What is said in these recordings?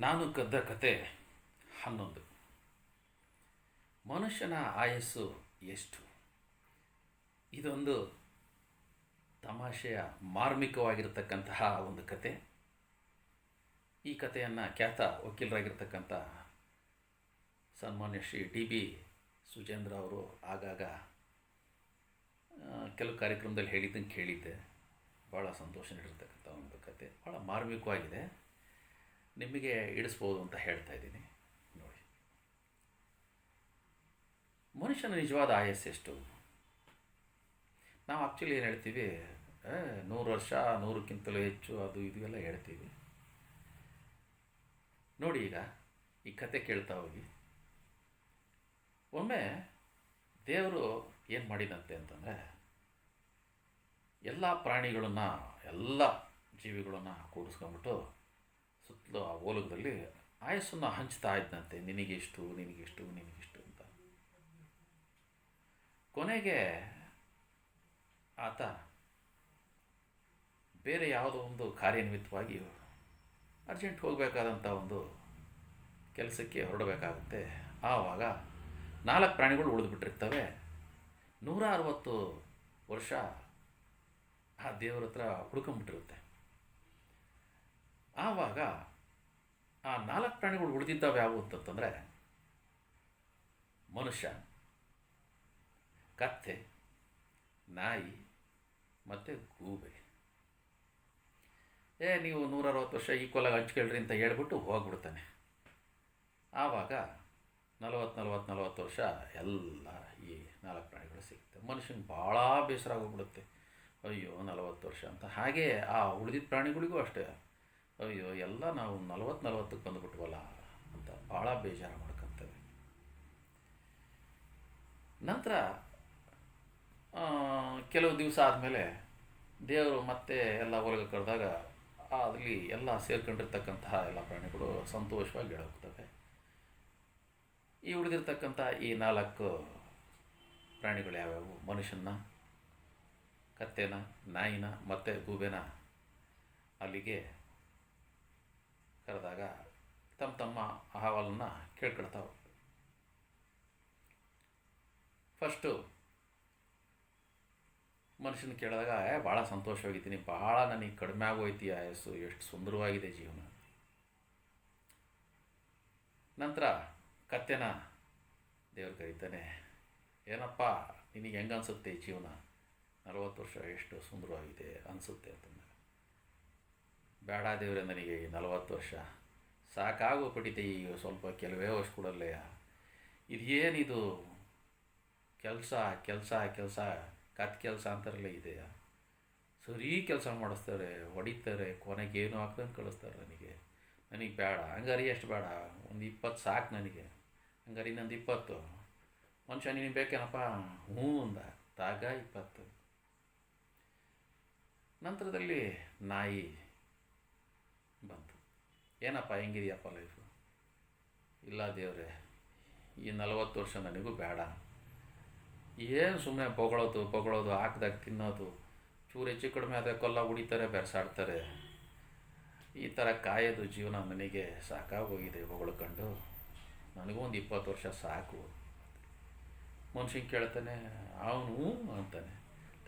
ನಾನು ಕದ್ದ ಕತೆ 11. ಮನುಷ್ಯನ ಆಯಸ್ಸು ಎಷ್ಟು? ಇದೊಂದು ತಮಾಷೆಯ ಮಾರ್ಮಿಕವಾಗಿರತಕ್ಕಂತಹ ಒಂದು ಕತೆ. ಈ ಕಥೆಯನ್ನು ಖ್ಯಾತ ವಕೀಲರಾಗಿರ್ತಕ್ಕಂಥ ಸನ್ಮಾನ್ಯ ಶ್ರೀ ಡಿ ಸುಜೇಂದ್ರ ಅವರು ಆಗಾಗ ಕೆಲವು ಕಾರ್ಯಕ್ರಮದಲ್ಲಿ ಹೇಳಿದ್ದನ್ನು ಕೇಳಿದ್ದೆ. ಭಾಳ ಸಂತೋಷ ನೀಡಿರ್ತಕ್ಕಂಥ ಒಂದು ಕತೆ, ಭಾಳ ಮಾರ್ಮಿಕವಾಗಿದೆ. ನಿಮಗೆ ಇಡಿಸ್ಬೋದು ಅಂತ ಹೇಳ್ತಾ ಇದ್ದೀನಿ. ನೋಡಿ, ಮನುಷ್ಯನ ನಿಜವಾದ ಆಯಸ್ಸು ಎಷ್ಟು? ನಾವು ಆ್ಯಕ್ಚುಲಿ ಏನು ಹೇಳ್ತೀವಿ, 100 ವರ್ಷ, 100ಕ್ಕಿಂತಲೂ ಹೆಚ್ಚು, ಅದು ಇದು ಎಲ್ಲ ಹೇಳ್ತೀವಿ. ನೋಡಿ, ಈಗ ಈ ಕತೆ ಕೇಳ್ತಾ ಹೋಗಿ. ಒಮ್ಮೆ ದೇವರು ಏನು ಮಾಡಿದಂತೆ ಅಂತಂದರೆ, ಎಲ್ಲ ಪ್ರಾಣಿಗಳನ್ನು, ಎಲ್ಲ ಜೀವಿಗಳನ್ನು ಕೂಡಿಸ್ಕೊಂಡ್ಬಿಟ್ಟು ಸುತ್ತಲೂ ಆ ಓಲಗದಲ್ಲಿ ಆಯಸ್ಸನ್ನು ಹಂಚ್ತಾ ಇದ್ದಂತೆ. ನಿನಗಿಷ್ಟು, ನಿನಗಿಷ್ಟು, ನಿನಗಿಷ್ಟು ಅಂತ. ಕೊನೆಗೆ ಆತ ಬೇರೆ ಯಾವುದೋ ಒಂದು ಕಾರ್ಯನಿಮಿತ್ತವಾಗಿ ಅರ್ಜೆಂಟ್ ಹೋಗಬೇಕಾದಂಥ ಒಂದು ಕೆಲಸಕ್ಕೆ ಹೊರಡಬೇಕಾಗುತ್ತೆ. ಆವಾಗ 4 ಪ್ರಾಣಿಗಳು ಉಳಿದುಬಿಟ್ಟಿರ್ತವೆ. 160 ವರ್ಷ ಆ ದೇವರ ಹತ್ರ ಹುಡ್ಕೊಂಬಿಟ್ಟಿರುತ್ತೆ. ಆವಾಗ ಆ 4 ಪ್ರಾಣಿಗಳು ಉಳಿದಿದ್ದಾವೆ ಯಾವುವು ಅಂತಂತಂದರೆ, ಮನುಷ್ಯ, ಕತ್ತೆ, ನಾಯಿ ಮತ್ತು ಗೂಬೆ. ನೀವು 160 ವರ್ಷ ಈಕ್ವಲಾಗಿ ಹಂಚ್ಕೊಳ್ರಿ ಅಂತ ಹೇಳ್ಬಿಟ್ಟು ಹೋಗ್ಬಿಡ್ತಾನೆ. ಆವಾಗ 40 ವರ್ಷ ಎಲ್ಲ ಈ 4 ಪ್ರಾಣಿಗಳು ಸಿಗುತ್ತೆ. ಮನುಷ್ಯನಿಗೆ ಭಾಳ ಬೇಸರ ಆಗೋಗ್ಬಿಡುತ್ತೆ. ಅಯ್ಯೋ 40 ವರ್ಷ ಅಂತ. ಹಾಗೆ ಆ ಉಳಿದಿದ್ದ ಪ್ರಾಣಿಗಳಿಗೂ ಅಷ್ಟೇ, ಅಯ್ಯೋ ಎಲ್ಲ ನಾವು 40ಕ್ಕೆ ಬಂದುಬಿಟ್ವಲ್ಲ ಅಂತ ಭಾಳ ಬೇಜಾರು ಮಾಡ್ಕೊತೇವೆ. ನಂತರ ಕೆಲವು ದಿವಸ ಆದಮೇಲೆ ದೇವರು ಮತ್ತೆ ಎಲ್ಲ ಹೊರಗೆ ಕರೆದಾಗ ಅಲ್ಲಿ ಎಲ್ಲ ಸೇರ್ಕೊಂಡಿರ್ತಕ್ಕಂತಹ ಎಲ್ಲ ಪ್ರಾಣಿಗಳು ಸಂತೋಷವಾಗಿ ಹೋಗ್ತವೆ. ಈ ಉಳಿದಿರ್ತಕ್ಕಂಥ ಈ 4 ಪ್ರಾಣಿಗಳು ಯಾವ್ಯಾವು? ಮನುಷ್ಯನ, ಕತ್ತೆನ, ನಾಯಿನ ಮತ್ತು ಗೂಬೆನ ಅಲ್ಲಿಗೆ ಕರೆದಾಗ ತಮ್ಮ ಅಹವಾಲನ್ನು ಕೇಳ್ಕೊಳ್ತಾವೆ. ಫಸ್ಟು ಮನುಷ್ಯನ ಕೇಳಿದಾಗ, ಭಾಳ ಸಂತೋಷವಾಗಿದ್ದೀನಿ, ಭಾಳ ನನಗೆ ಕಡಿಮೆ ಆಗೋಯ್ತು ಆಯಸ್ಸು, ಎಷ್ಟು ಸುಂದರವಾಗಿದೆ ಜೀವನ. ನಂತರ ಕತ್ತೆನ ದೇವ್ರು ಕರೀತಾನೆ, ಏನಪ್ಪ ನಿನಗೆ ಹೆಂಗೆ ಅನಿಸುತ್ತೆ ಜೀವನ? 40 ವರ್ಷ ಎಷ್ಟು ಸುಂದರವಾಗಿದೆ ಅನಿಸುತ್ತೆ ಅಂತಂದಾಗ, ಬೇಡ ದೇವರೇ, ನನಗೆ 40 ವರ್ಷ ಸಾಕಾಗೋಗ್ಬಿಟ್ಟಿದೆ, ಈಗ ಸ್ವಲ್ಪ ಕೆಲವೇ ವರ್ಷ ಕೊಡಲ್ಲಯ್ಯ. ಇದೇನಿದು ಕೆಲಸ ಕೆಲಸ ಕೆಲಸ ಕತ್ ಕೆಲಸ ಅಂತಾರಲ್ಲ ಇದೆಯಾ? ಸರಿ ಕೆಲಸ ಮಾಡಿಸ್ತಾರೆ, ಹೊಡಿತಾರೆ, ಕೊನೆಗೇನು ಹಾಕ್ದಂಗೆ ಕಳಿಸ್ತಾರೆ. ನನಗೆ ಬೇಡ. ಹಂಗಾರಿ ಎಷ್ಟು ಬೇಡ? ಒಂದು 20 ಸಾಕು ನನಗೆ. ಹಂಗಾರಿ ನಂದು 20. ಮನುಷ್ಯ ನಿನಗೆ ಬೇಕೇನಪ್ಪ? ಹ್ಞೂ ಅಂದ. ತಾಗ 20. ನಂತರದಲ್ಲಿ ನಾಯಿ ಬಂತು. ಏನಪ್ಪ ಹೆಂಗಿದೆಯಪ್ಪ ಲೈಫು? ಇಲ್ಲ ದೇವ್ರೆ, ಈ 40 ವರ್ಷ ನನಗೂ ಬೇಡ. ಏನು ಸುಮ್ಮನೆ ಬೊಗಳೋದು, ಹಾಕ್ದಾಗ ತಿನ್ನೋದು, ಚೂರು ಹೆಚ್ಚು ಕಡಿಮೆ ಆದರೆ ಕೊಲ್ಲ ಹೊಡಿತಾರೆ, ಬೆರೆಸಾಡ್ತಾರೆ. ಈ ಥರ ಕಾಯೋದು ಜೀವನ ನನಗೆ ಸಾಕಾಗೋಗಿದೆ ಹೊಗಳ್ಕೊಂಡು. ನನಗೂ ಒಂದು 20 ವರ್ಷ ಸಾಕು. ಮನುಷ್ಯಂಗೆ ಕೇಳ್ತಾನೆ, ಅವನು ಅಂತಾನೆ,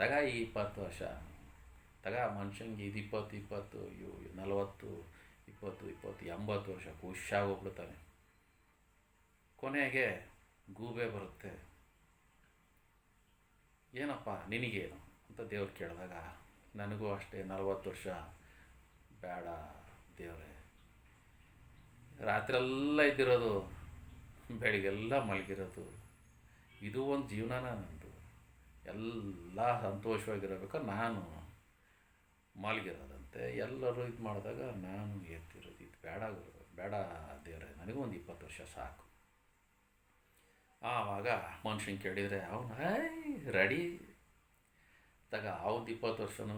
ತಗ ಈ 20 ವರ್ಷ ತಗ. ಮನುಷ್ಯಂಗೆ ಇದು 20, 40, 20, 80 ವರ್ಷ ಖುಷಿಯಾಗೋಗ್ಬಿಡ್ತಾನೆ. ಕೊನೆಗೆ ಗೂಬೆ ಬರುತ್ತೆ. ಏನಪ್ಪ ನಿನಗೇನು ಅಂತ ದೇವ್ರು ಕೇಳಿದಾಗ, ನನಗೂ ಅಷ್ಟೇ 40 ವರ್ಷ ಬೇಡ ದೇವರೇ. ರಾತ್ರೆಲ್ಲ ಇದ್ದಿರೋದು, ಬೆಳಿಗ್ಗೆಲ್ಲ ಮಲಗಿರೋದು, ಇದು ಒಂದು ಜೀವನನ ನಂದು. ಎಲ್ಲ ಸಂತೋಷವಾಗಿರಬೇಕಾದ್ರೆ ನಾನು ಮಲಗಿರೋದಂತೆ. ಎಲ್ಲರೂ ಇದು ಮಾಡಿದಾಗ ನಾನು ಎತ್ತಿರೋದು. ಇದು ಬೇಡ ದೇವರೇ, ನನಗೂ ಒಂದು 20 ವರ್ಷ ಸಾಕು. ಆವಾಗ ಮನುಷ್ಯನ ಕೇಳಿದರೆ, ಅವನು ರೆಡಿ ತಗ. ಅವತ್ತು 20 ವರ್ಷನೂ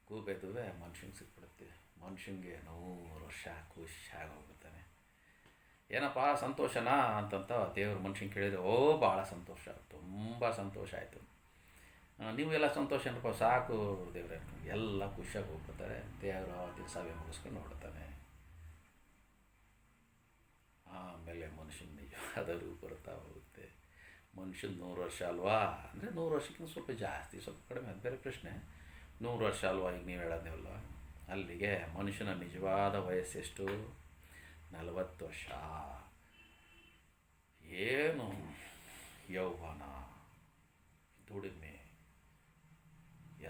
ಗೂಬೆದುವೆ ಮನುಷ್ಯಂಗೆ ಸಿಕ್ಬಿಡುತ್ತೆ. ಮನುಷ್ಯಂಗೆ 100 ವರ್ಷ ಖುಷಿಯಾಗೋಗ್ಬಿಡ್ತಾನೆ. ಏನಪ್ಪ ಸಂತೋಷನಾ ಅಂತಂತ ದೇವರು ಮನುಷ್ಯಂಗೆ ಕೇಳಿದರೆ, ಭಾಳ ಸಂತೋಷ, ತುಂಬ ಸಂತೋಷ ಆಯಿತು. ನೀವು ಎಲ್ಲ ಸಂತೋಷ ಏನಪ್ಪ? ಸಾಕು ದೇವ್ರೆ. ಎಲ್ಲ ಖುಷಿಯಾಗಿ ಹೋಗ್ಬಿಡ್ತಾರೆ. ದೇವರು ಅವತ್ತಿನ ಸಭೆ ಮುಗಿಸ್ಕೊಂಡು ನೋಡ್ತಾನೆ. ಆಮೇಲೆ ಮನುಷ್ಯನ ನಿಜವಾದ ರೂಪ ಬರ್ತಾ ಹೋಗುತ್ತೆ. ಮನುಷ್ಯನ 100 ವರ್ಷ ಅಲ್ವಾ ಅಂದರೆ 100 ವರ್ಷಕ್ಕಿಂತ ಸ್ವಲ್ಪ ಜಾಸ್ತಿ ಸ್ವಲ್ಪ ಕಡಿಮೆ ಅದು ಬೇರೆ ಪ್ರಶ್ನೆ. 100 ವರ್ಷ ಅಲ್ವಾ ಈಗ ನೀವು ಹೇಳೋದೇವಲ್ಲ, ಅಲ್ಲಿಗೆ ಮನುಷ್ಯನ ನಿಜವಾದ ವಯಸ್ಸೆಷ್ಟು? 40 ವರ್ಷ. ಏನು ಯೌವನ, ದುಡಿಮೆ,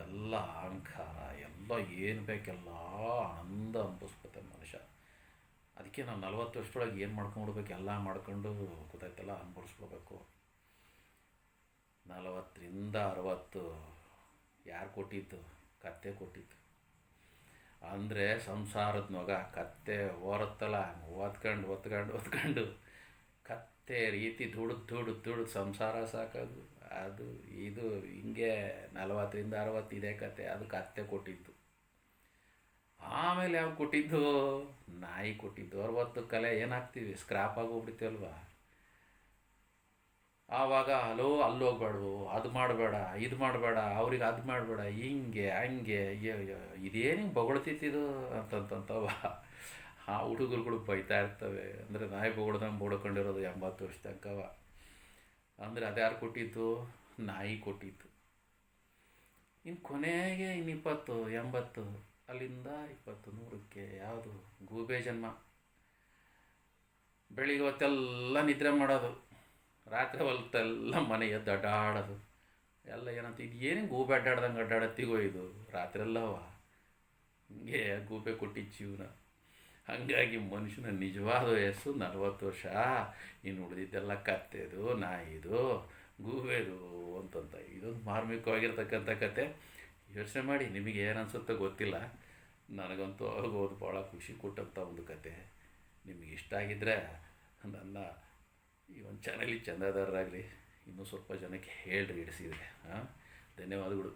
ಎಲ್ಲ ಅಹಂಕಾರ, ಎಲ್ಲ ಏನು ಬೇಕೆಲ್ಲ ಆನಂದ ಅನ್ಭವಿಸ್ಕೊತಾನೆ ಮನುಷ್ಯ. ಅದಕ್ಕೆ ನಾವು 40 ವರ್ಷದೊಳಗೆ ಏನು ಮಾಡ್ಕೊಂಡ್ಬಿಡ್ಬೇಕು, ಎಲ್ಲ ಮಾಡ್ಕೊಂಡು ಗೊತ್ತಾಯ್ತಲ್ಲ ಅನ್ಭವಿಸ್ಬಿಡ್ಬೇಕು. 40ರಿಂದ 60 ಯಾರು ಕೊಟ್ಟಿದ್ದು? ಕತ್ತೆ ಕೊಟ್ಟಿದ್ದು. ಅಂದರೆ ಸಂಸಾರದ ಮಗ ಕತ್ತೆ ಓರುತ್ತಲ್ಲ, ಒತ್ಕೊಂಡು ಕತ್ತೆ ರೀತಿ ದುಡ್ದು ಸಂಸಾರ ಸಾಕೋದು. ಅದು ಇದು ಹಿಂಗೆ 40ರಿಂದ 60 ಇದೇ ಕತೆ. ಅದು ಕತ್ತೆ ಕೊಟ್ಟಿದ್ದು. ಆಮೇಲೆ ಯಾವ ಕೊಟ್ಟಿದ್ದು? ನಾಯಿ ಕೊಟ್ಟಿದ್ದು. 60 ಕಲೆ ಏನಾಗ್ತೀವಿ, ಸ್ಕ್ರಾಪ್ ಆಗೋಗ್ಬಿಡ್ತೀವಲ್ವ. ಆವಾಗ ಹಲೋ ಅಲ್ಲಿ ಹೋಗ್ಬೇಡ್ದು, ಅದು ಮಾಡಬೇಡ, ಇದು ಮಾಡಬೇಡ, ಅವ್ರಿಗೆ ಅದು ಮಾಡಬೇಡ, ಹಿಂಗೆ ಹಂಗೆ ಇದೇನಿಗೆ ಬೊಗಳ್ತಿತ್ತಿದು ಅಂತಂತವ ಆ ಹುಡುಗರುಗಳು ಬೈತಾ ಇರ್ತವೆ. ಅಂದರೆ ನಾಯಿ ಬೊಗಳ್ದಂಗೆ ಬೊಡ್ಕೊಂಡಿರೋದು 80 ವರ್ಷ ತನಕವ. ಅಂದರೆ ಅದ್ಯಾರು ಕೊಟ್ಟಿದ್ದು? ನಾಯಿ ಕೊಟ್ಟಿದ್ದು. ಇನ್ನು ಕೊನೆಗೆ 20, 80, ಅಲ್ಲಿಂದ 20, 100ಕ್ಕೆ ಯಾವುದು? ಗೂಬೆ ಜನ್ಮ. ಬೆಳಿಗ್ಗೆ ಹೊತ್ತೆಲ್ಲ ನಿದ್ರೆ ಮಾಡೋದು, ರಾತ್ರಿ ಹೊಲ್ತೆಲ್ಲ ಮನೆ ಎದ್ದು ಅಡ್ಡಾಡೋದು. ಎಲ್ಲ ಏನಂತ ಇದು ಏನೇ ಗೂಬೆ ಅಡ್ಡಾಡ್ದಂಗೆ ಅಡ್ಡಾಡತ್ತಿಗೋ ಇದು ರಾತ್ರಿ ಎಲ್ಲವ. ಹಿಂಗೆ ಗೂಬೆ ಕೊಟ್ಟಿದ್ದು ಜೀವನ. ಹಾಗಾಗಿ ಮನುಷ್ಯನ ನಿಜವಾದ ವಯಸ್ಸು 40 ವರ್ಷ. ಇನ್ನು ಉಳಿದಿದ್ದೆಲ್ಲ ಕತ್ತೆದು, ನಾಯಿದು, ಗೂಬೆದು ಅಂತಂತ. ಇದೊಂದು ಮಾರ್ಮಿಕವಾಗಿರ್ತಕ್ಕಂಥ ಕತೆ. ಯೋಚನೆ ಮಾಡಿ, ನಿಮಗೆ ಏನು ಅನಿಸುತ್ತೋ ಗೊತ್ತಿಲ್ಲ. ನನಗಂತೂ ಆಗೋದು ಭಾಳ ಖುಷಿ ಕೊಟ್ಟಂಥ ಒಂದು ಕತೆ. ನಿಮಗೆ ಇಷ್ಟ ಆಗಿದ್ದರೆ ನನ್ನ ಈ ಒಂದು ಚಾನಲಿಗೆ ಚಂದಾದಾರರಾಗಲಿ, ಇನ್ನೂ ಸ್ವಲ್ಪ ಜನಕ್ಕೆ ಹೇಳ್ರಿ, ಇಡಿಸಿದರೆ. ಧನ್ಯವಾದಗಳು.